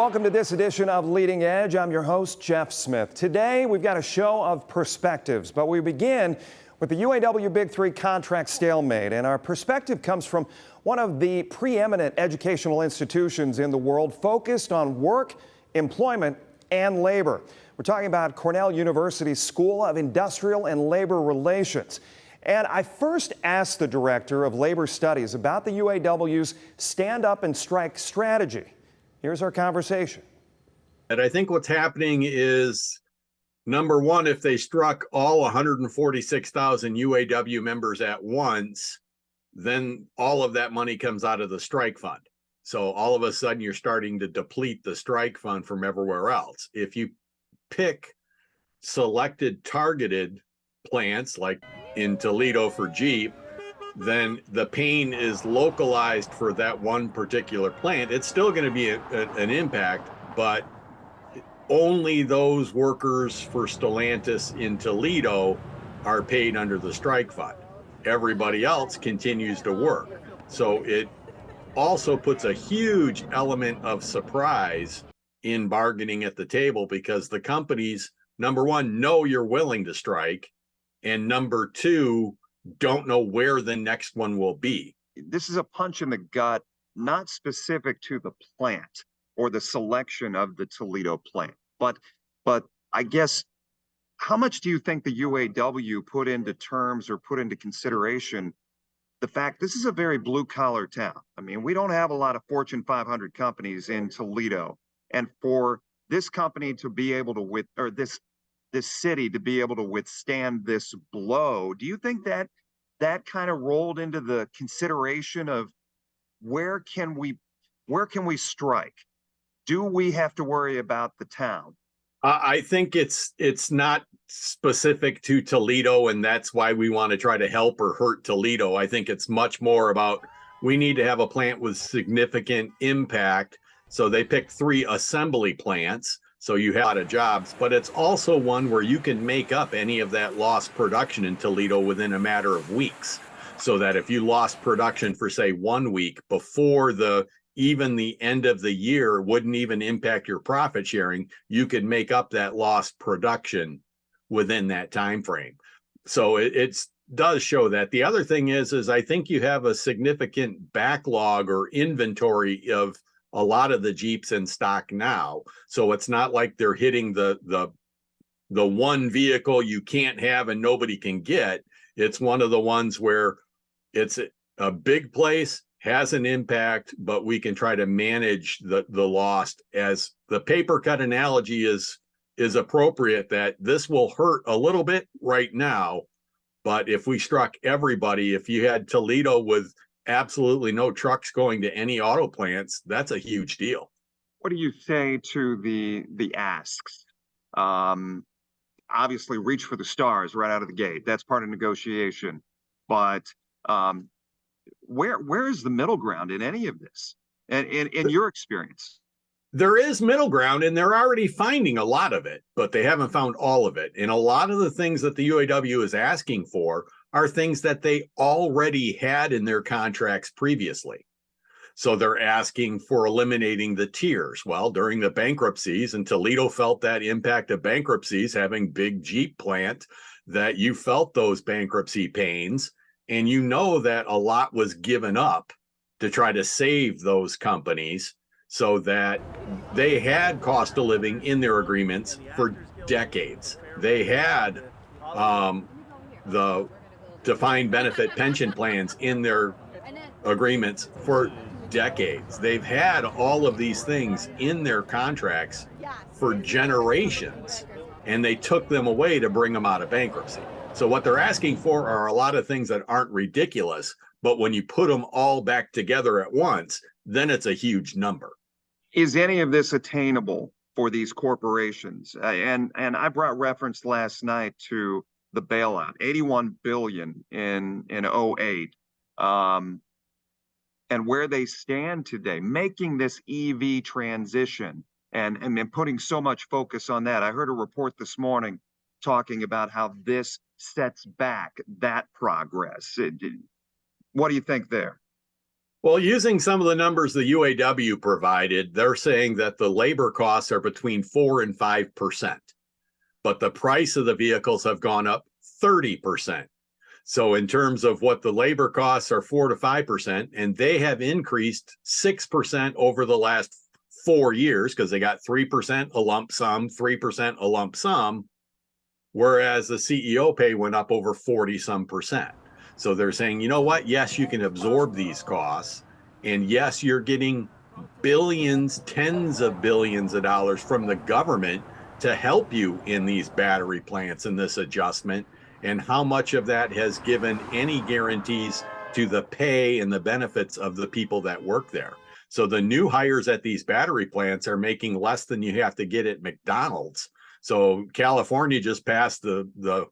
welcome to this edition of Leading Edge. I'm your host, Jeff Smith. Today, we've got a show of perspectives, but we begin with the UAW Big Three contract stalemate, and our perspective comes from one of the preeminent educational institutions in the world focused on work, employment, and labor. We're talking about Cornell University's School of Industrial and Labor Relations. And I first asked the director of labor studies about the UAW's stand up and strike strategy. Here's our conversation. And I think what's happening is, number one, if they struck all 146,000 UAW members at once, then all of that money comes out of the strike fund. So all of a sudden you're starting to deplete the strike fund from everywhere else. If you pick selected targeted plants like in Toledo for Jeep, then the pain is localized for that one particular plant. It's still going to be an impact, but only those workers for Stellantis in Toledo are paid under the strike fund. Everybody else continues to work. So it also puts a huge element of surprise in bargaining at the table, because the companies, number one, know you're willing to strike, and number two, don't know where the next one will be. This is a punch in the gut, not specific to the plant or the selection of the Toledo plant. But I guess, how much do you think the UAW put into terms or put into consideration the fact this is a very blue collar town? I mean, we don't have a lot of Fortune 500 companies in Toledo. And for this company to be able to this city to be able to withstand this blow, do you think that kind of rolled into the consideration of where can we strike? Do we have to worry about the town? I think it's not specific to Toledo, and that's why we want to try to help or hurt Toledo. I think it's much more about, we need to have a plant with significant impact. So they picked 3 assembly plants. So you have a lot of jobs, but it's also one where you can make up any of that lost production in Toledo within a matter of weeks. So that if you lost production for, say, 1 week before even the end of the year, wouldn't even impact your profit sharing, you could make up that lost production within that time frame. So it does show that. The other thing is I think you have a significant backlog or inventory of a lot of the Jeeps in stock now. So it's not like they're hitting the one vehicle you can't have and nobody can get. It's one of the ones where it's a big place, has an impact, but we can try to manage the lost. As the paper cut analogy is appropriate, that this will hurt a little bit right now, but if we struck everybody, if you had Toledo with absolutely no trucks going to any auto plants, that's a huge deal. What do you say to the asks? Obviously, reach for the stars right out of the gate. That's part of negotiation. But where is the middle ground in any of this? And in your experience? There is middle ground, and they're already finding a lot of it, but they haven't found all of it. And a lot of the things that the UAW is asking for are things that they already had in their contracts previously. So they're asking for eliminating the tiers. Well, during the bankruptcies, and Toledo felt that impact of bankruptcies, having big Jeep plant, that you felt those bankruptcy pains, and you know that a lot was given up to try to save those companies so that they had cost of living in their agreements for decades. They had the defined benefit pension plans in their agreements for decades. They've had all of these things in their contracts for generations, and they took them away to bring them out of bankruptcy. So what they're asking for are a lot of things that aren't ridiculous, but when you put them all back together at once, then it's a huge number. Is any of this attainable for these corporations? And I brought reference last night to the bailout, $81 billion in 2008, and where they stand today, making this EV transition and putting so much focus on that. I heard a report this morning talking about how this sets back that progress. What do you think there? Well, using some of the numbers the UAW provided, they're saying that the labor costs are between 4 and 5%, but the price of the vehicles have gone up 30%. So in terms of what the labor costs are 4 to 5%, and they have increased 6% over the last 4 years because they got 3% a lump sum, 3% a lump sum, whereas the CEO pay went up over 40 some percent. So they're saying, you know what? Yes, you can absorb these costs. And yes, you're getting billions, tens of billions of dollars from the government to help you in these battery plants and this adjustment. And how much of that has given any guarantees to the pay and the benefits of the people that work there. So the new hires at these battery plants are making less than you have to get at McDonald's. So California just passed the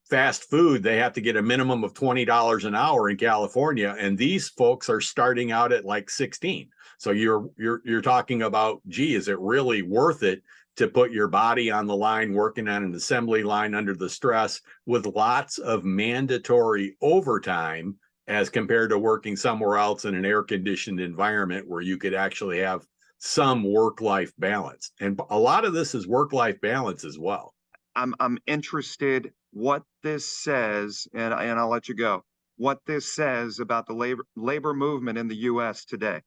fast food, they have to get a minimum of $20 an hour in California, and these folks are starting out at like 16. So you're talking about, gee, is it really worth it to put your body on the line working on an assembly line under the stress with lots of mandatory overtime as compared to working somewhere else in an air-conditioned environment where you could actually have some work-life balance? And a lot of this is work-life balance as well. I'm interested what this says, and I'll let you go. What this says about the labor movement in the U.S. today.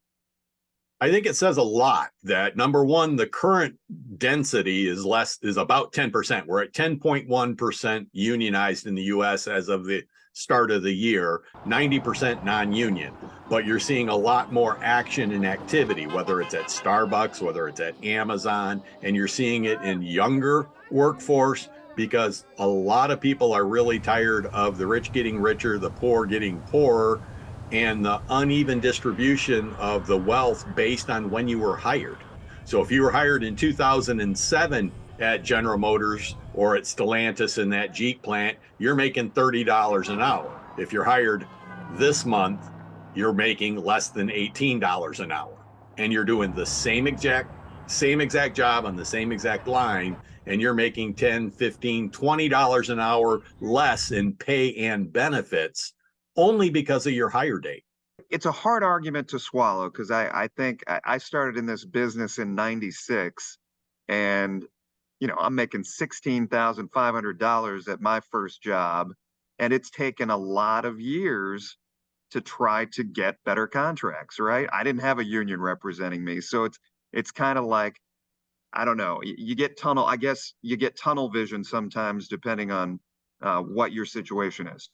I think it says a lot that, number one, the current density is about 10%. We're at 10.1% unionized in the U.S. as of the start of the year, 90% non-union. But you're seeing a lot more action and activity, whether it's at Starbucks, whether it's at Amazon, and you're seeing it in younger workforce because a lot of people are really tired of the rich getting richer, the poor getting poorer, and the uneven distribution of the wealth based on when you were hired. So if you were hired in 2007 at General Motors or at Stellantis in that Jeep plant, you're making $30 an hour. If you're hired this month, you're making less than $18 an hour. And you're doing the same exact job on the same exact line, and you're making $10, $15, $20 an hour less in pay and benefits only because of your hire date. It's a hard argument to swallow because I think I started in this business in '96, and I'm making $16,500 at my first job, and it's taken a lot of years to try to get better contracts, right? I didn't have a union representing me, so it's kind of like, I don't know, you get tunnel vision sometimes depending on what your situation is.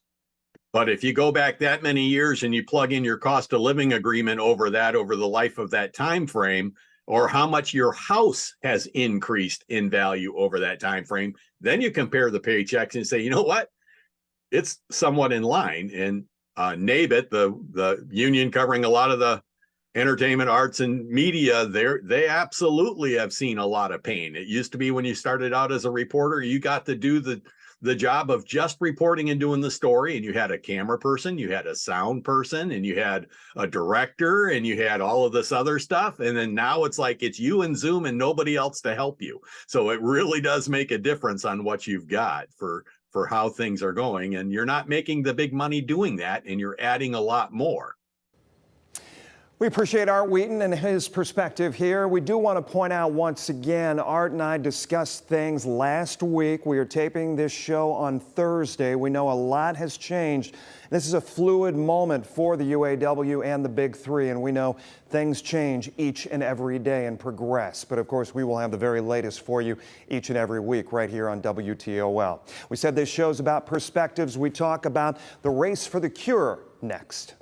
But if you go back that many years and you plug in your cost of living agreement over the life of that time frame, or how much your house has increased in value over that time frame, then you compare the paychecks and say, you know what, it's somewhat in line. And NABIT, the union covering a lot of the entertainment, arts, and media, they absolutely have seen a lot of pain. It used to be when you started out as a reporter, you got to do the job of just reporting and doing the story, and you had a camera person, you had a sound person, and you had a director, and you had all of this other stuff. And then now it's like it's you and Zoom and nobody else to help you. So it really does make a difference on what you've got for how things are going, and you're not making the big money doing that, and you're adding a lot more. We appreciate Art Wheaton and his perspective here. We do want to point out once again, Art and I discussed things last week. We are taping this show on Thursday. We know a lot has changed. This is a fluid moment for the UAW and the Big Three, and we know things change each and every day and progress. But of course, we will have the very latest for you each and every week right here on WTOL. We said this show's about perspectives. We talk about the race for the cure next.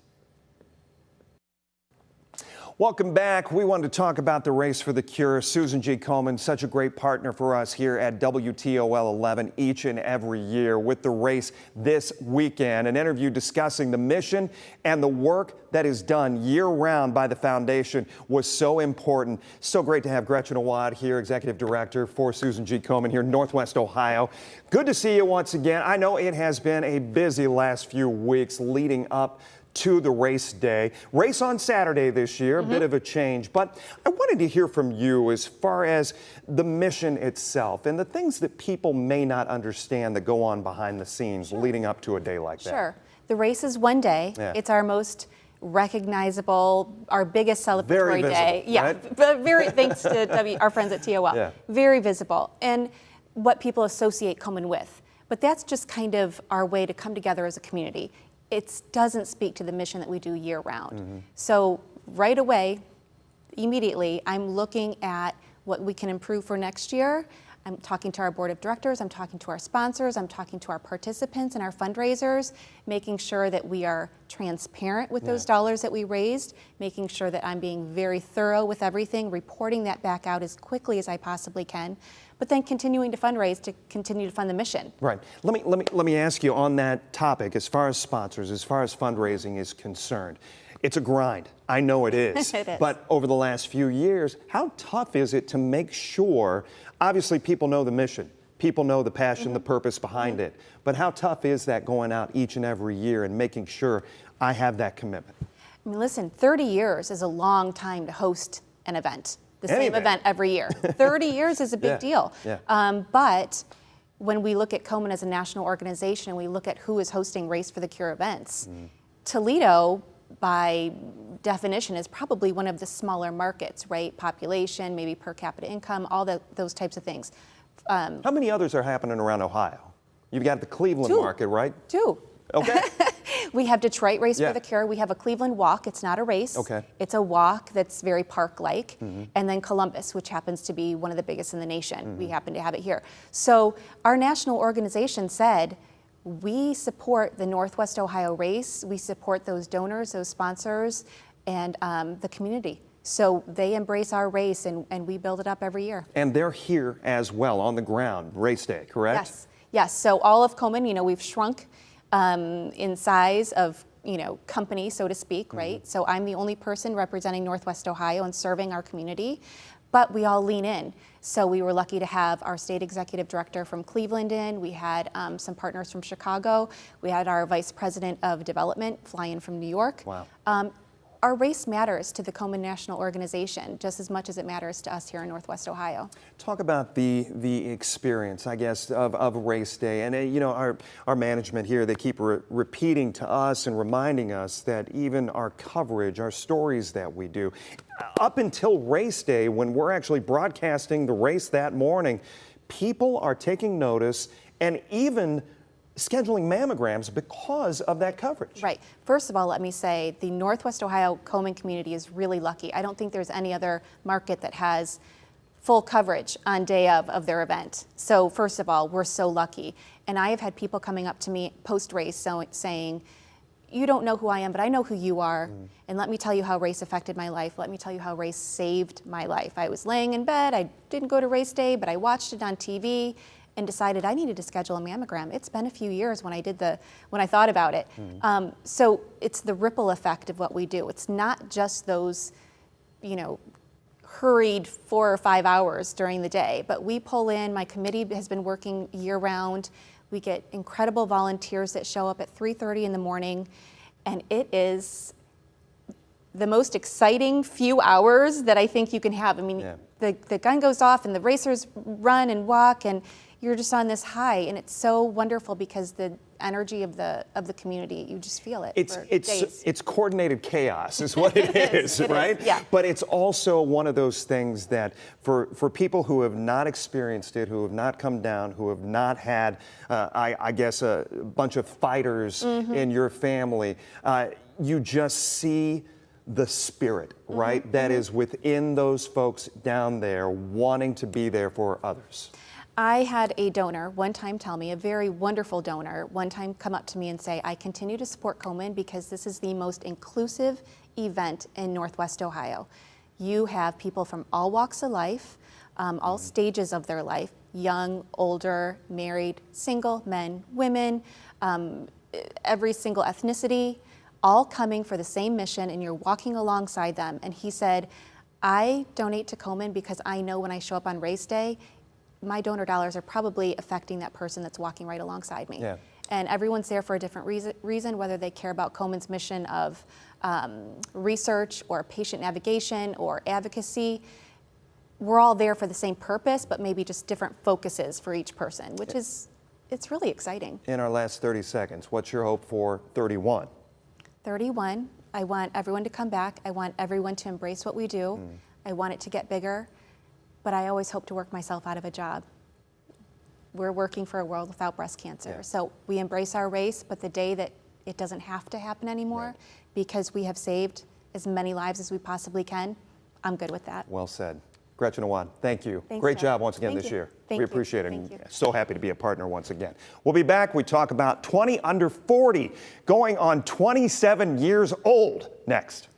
Welcome back. We wanted to talk about the race for the cure. Susan G. Komen, such a great partner for us here at WTOL 11 each and every year with the race this weekend. An interview discussing the mission and the work that is done year-round by the foundation was so important. So great to have Gretchen Awad here, Executive Director for Susan G. Komen here in Northwest Ohio. Good to see you once again. I know it has been a busy last few weeks leading up to the race day. Race on Saturday this year, a bit of a change, but I wanted to hear from you as far as the mission itself and the things that people may not understand that go on behind the scenes leading up to a day like that. Sure. The race is one day. Yeah. It's our most recognizable, our biggest celebratory Very day. visible, Yeah, right? but very thanks to our friends at TOL. Yeah. Very visible, and what people associate Komen with. But that's just kind of our way to come together as a community. It doesn't speak to the mission that we do year round. So right away, immediately, I'm looking at what we can improve for next year. I'm talking to our board of directors, I'm talking to our sponsors, I'm talking to our participants and our fundraisers, making sure that we are transparent with those dollars that we raised, making sure that I'm being very thorough with everything, reporting that back out as quickly as I possibly can, but then continuing to fundraise to continue to fund the mission. Right. Let me ask you on that topic, as far as sponsors, as far as fundraising is concerned. It's a grind. I know it is. It is. But over the last few years, how tough is it to make sure, obviously people know the mission, people know the passion, the purpose behind it, but how tough is that going out each and every year and making sure I have that commitment? I mean, listen, 30 years is a long time to host an event, the Any same event. event every year. 30 years is a big deal. Yeah. But when we look at Komen as a national organization and we look at who is hosting Race for the Cure events, Toledo, by definition, is probably one of the smaller markets, right? Population, maybe per capita income, all those types of things. How many others are happening around Ohio? You've got the Cleveland Two. market, right? Two. Okay. We have Detroit Race Yeah. for the Cure. We have a Cleveland Walk. It's not a race. Okay. It's a walk that's very park-like. And then Columbus, which happens to be one of the biggest in the nation. We happen to have it here. So our national organization said, we support the Northwest Ohio race. We support those donors, those sponsors, and the community. So they embrace our race, and we build it up every year. And they're here as well on the ground, race day, correct? Yes, yes. So all of Komen, we've shrunk in size of, company, so to speak, right? So I'm the only person representing Northwest Ohio and serving our community, but we all lean in. So we were lucky to have our state executive director from Cleveland in. We had some partners from Chicago. We had our vice president of development fly in from New York. Wow. Our race matters to the Komen National Organization just as much as it matters to us here in Northwest Ohio. Talk about the experience, I guess, of race day. And, our management here, they keep repeating to us and reminding us that even our coverage, our stories that we do, up until race day, when we're actually broadcasting the race that morning, people are taking notice and even scheduling mammograms because of that coverage. Right. First of all, let me say the Northwest Ohio Komen community is really lucky. I don't think there's any other market that has full coverage on day of their event. So first of all, we're so lucky. And I have had people coming up to me post-race saying, you don't know who I am, but I know who you are. And let me tell you how race affected my life. Let me tell you how race saved my life. I was laying in bed. I didn't go to race day, but I watched it on TV and decided I needed to schedule a mammogram. It's been a few years when I thought about it. So it's the ripple effect of what we do. It's not just those, hurried 4 or 5 hours during the day, but we pull in, my committee has been working year round. We get incredible volunteers that show up at 3:30 in the morning, and it is the most exciting few hours that I think you can have. I mean, the gun goes off and the racers run and walk, and you're just on this high, and it's so wonderful because the energy of the community, you just feel it. It's coordinated chaos is what it is, right? Yeah. But it's also one of those things that for people who have not experienced it, who have not come down, who have not had, I guess, a bunch of fighters in your family, you just see the spirit, right, that is within those folks down there wanting to be there for others. I had a donor one time tell me, a very wonderful donor, one time come up to me and say, I continue to support Komen because this is the most inclusive event in Northwest Ohio. You have people from all walks of life, all stages of their life, young, older, married, single, men, women, every single ethnicity, all coming for the same mission, and you're walking alongside them. And he said, I donate to Komen because I know when I show up on race day, my donor dollars are probably affecting that person that's walking right alongside me. Yeah. And everyone's there for a different reason, whether they care about Komen's mission of research or patient navigation or advocacy. We're all there for the same purpose, but maybe just different focuses for each person, which is It's really exciting. In our last 30 seconds, what's your hope for 31? 31, I want everyone to come back. I want everyone to embrace what we do. I want it to get bigger, but I always hope to work myself out of a job. We're working for a world without breast cancer. Yeah. So we embrace our race, but the day that it doesn't have to happen anymore, because we have saved as many lives as we possibly can, I'm good with that. Well said. Gretchen Awad, thank you. Thanks, Great Jeff. job once again Thank this you. year. Thank We you. appreciate it. Thank And you. so happy to be a partner once again. We'll be back. We talk about 20 under 40 going on 27 years old next.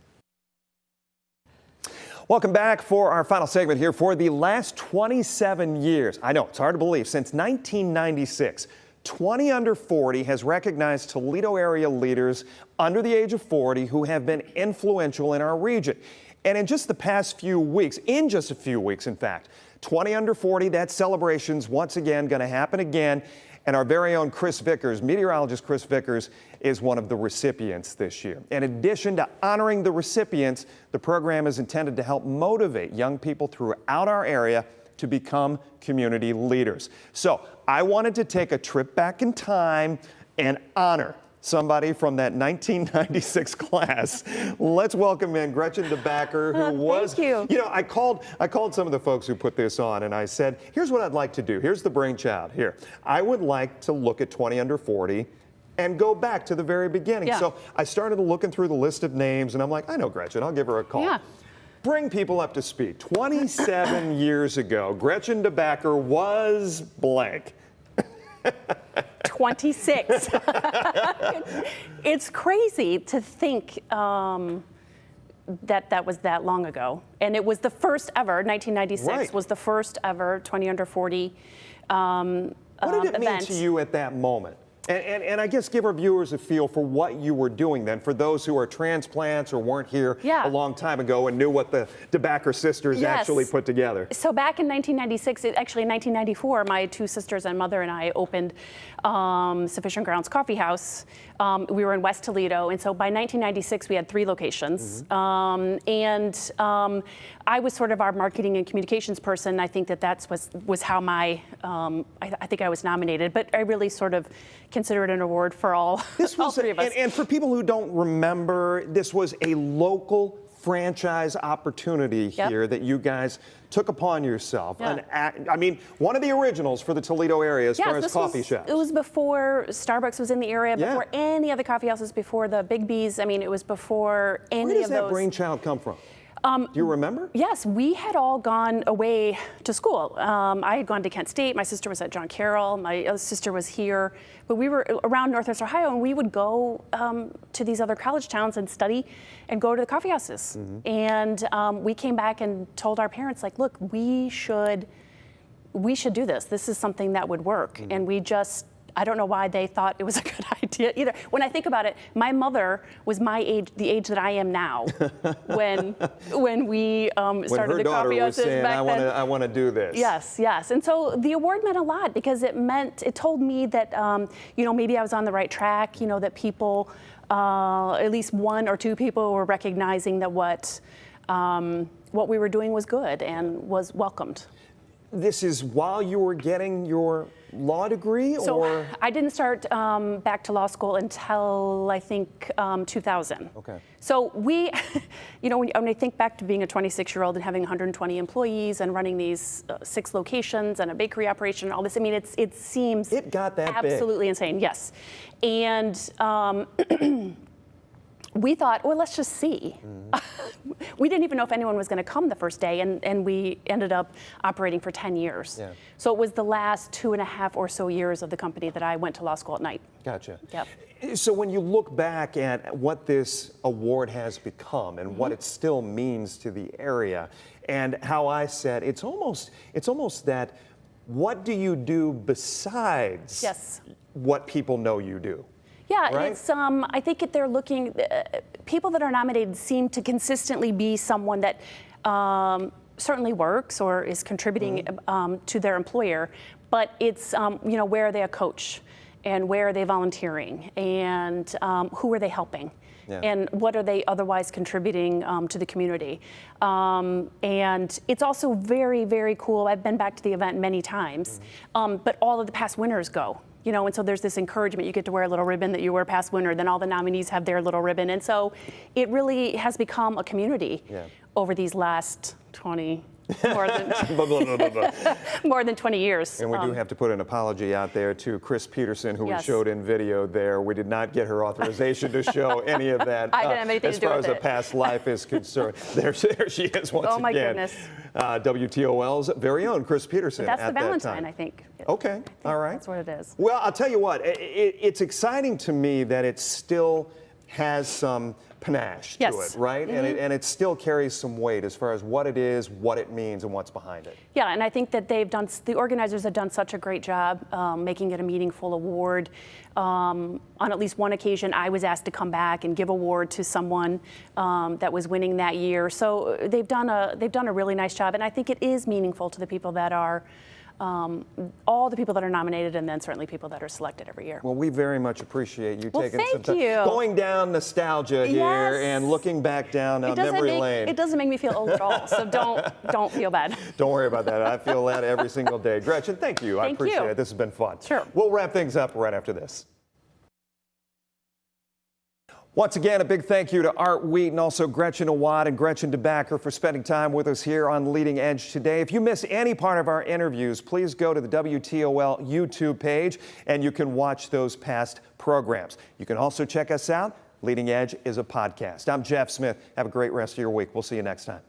Welcome back for our final segment here. For the last 27 years, I know it's hard to believe, since 1996, 20 under 40 has recognized Toledo area leaders under the age of 40 who have been influential in our region. And in just the past few weeks, in fact, 20 under 40, that celebration's once again going to happen again. And our very own Chris Vickers, meteorologist Chris Vickers, is one of the recipients this year. In addition to honoring the recipients, the program is intended to help motivate young people throughout our area to become community leaders. So I wanted to take a trip back in time and honor somebody from that 1996 class. Let's welcome in Gretchen DeBacker, who was, Thank you. know, I called some of the folks who put this on and I said, here's what I'd like to do. Here's the brainchild here. I would like to look at 20 under 40 and go back to the very beginning. Yeah. So I started looking through the list of names and I'm like, I know Gretchen, I'll give her a call. Yeah. Bring people up to speed. 27 years ago, Gretchen DeBacker was blank. 26. It's crazy to think that was that long ago. And it was the first ever, 1996 Right. was the first ever 20 under 40 What did it mean event. to you at that moment? And I guess give our viewers a feel for what you were doing then, for those who are transplants or weren't here Yeah. a long time ago and knew what the DeBacker sisters Yes. actually put together. So back in 1996, actually in 1994, my two sisters and mother and I opened Sufficient Grounds Coffee House. We were in West Toledo, and so by 1996 we had 3 locations. I was sort of our marketing and communications person. I think that was how my I think I was nominated, but I really sort of consider it an award for all, all 3 of us. And for people who don't remember, this was a local franchise opportunity Yep. here that you guys took upon yourself. Yeah. I mean, one of the originals for the Toledo area as far as this coffee shops. It was before Starbucks was in the area, Yeah. before any other coffee houses, before the Big B's. I mean, it was before any Where does of that those. brainchild come from? Do you remember? Yes, we had all gone away to school. I had gone to Kent State. My sister was at John Carroll. My other sister was here. But we were around Northwest Ohio, and we would go to these other college towns and study and go to the coffee houses. And we came back and told our parents, like, look, we should do this. This is something that would work. And we just, I don't know why they thought it was a good idea either. When I think about it, my mother was my age, the age that I am now, when we started When her the daughter coffee was houses saying, back then. I want to do this. Yes, yes. And so the award meant a lot because it told me that, maybe I was on the right track, that people, at least 1 or 2 people were recognizing that what we were doing was good and was welcomed. This is while you were getting your law degree, So or? I didn't start back to law school until I think 2000. Okay. So we, when I think back to being a 26-year-old and having 120 employees and running these 6 locations and a bakery operation and all this, I mean, it seems It got that big. absolutely insane. Yes, and we thought, well, let's just see. We didn't even know if anyone was going to come the first day, and we ended up operating for 10 years. Yeah. So it was the last 2.5 or so years of the company that I went to law school at night. Gotcha. Yep. So when you look back at what this award has become and what it still means to the area, and how I said it's almost that, what do you do besides Yes. what people know you do? Yeah, Right? it's. I think they're looking. People that are nominated seem to consistently be someone that certainly works or is contributing to their employer, but it's where are they a coach, and where are they volunteering, and who are they helping, Yeah. and what are they otherwise contributing to the community. And it's also very, very cool. I've been back to the event many times, but all of the past winners go. you know, and so there's this encouragement. You get to wear a little ribbon that you wear past winter, then all the nominees have their little ribbon. And so it really has become a community over these last 20, more than 20 years. And we do have to put an apology out there to Chris Peterson, who we showed in video there. We did not get her authorization to show any of that. I didn't have anything to do with it. As far as a past life is concerned. There she is once again. Oh my goodness. WTOL's very own Chris Peterson. That's at the Valentine, that time. I think. Okay, all right. That's what it is. Well, I'll tell you what, it's exciting to me that it still has some panache to it, right? Mm-hmm. And it still carries some weight as far as what it is, what it means, and what's behind it. Yeah, and I think that the organizers have done such a great job making it a meaningful award. On at least one occasion, I was asked to come back and give award to someone that was winning that year. So they've done a really nice job, and I think it is meaningful to the people that are all the people that are nominated, and then certainly people that are selected every year. Well, we very much appreciate you taking some time. You. Going down nostalgia here and looking back down memory lane. It doesn't make me feel old at all, so don't feel bad. Don't worry about that. I feel that every single day. Gretchen, thank you. I appreciate it. This has been fun. Sure. We'll wrap things up right after this. Once again, a big thank you to Art Wheat and also Gretchen Awad and Gretchen DeBacker for spending time with us here on Leading Edge today. If you miss any part of our interviews, please go to the WTOL YouTube page and you can watch those past programs. You can also check us out. Leading Edge is a podcast. I'm Jeff Smith. Have a great rest of your week. We'll see you next time.